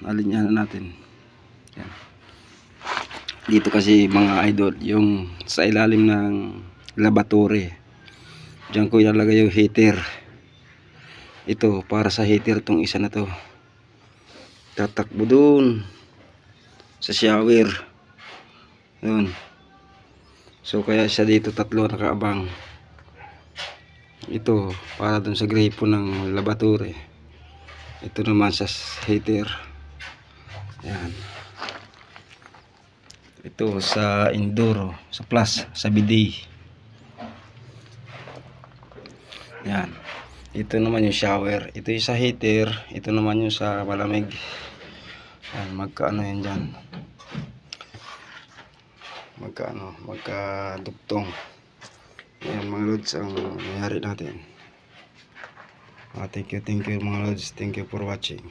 alinyahan natin. Yan. Dito kasi mga idol, yung sa ilalim ng laboratory, diyan ko ilalagay yung heater. Ito para sa heater, tong isa na to tatakbo dun sa shower yun. So kaya siya dito tatlo nakaabang. Ito para dun sa gripo ng laboratory, ito naman sa heater. Yan. Ito sa indoor, sa plus, sa bidet. Yan. Ito naman yung shower. Ito yung sa heater. Ito naman yung sa malamig. Yan. Magkaano yan dyan. Magkadugtong. Yan mga lods ang nangyari natin. Thank you mga lods. Thank you for watching.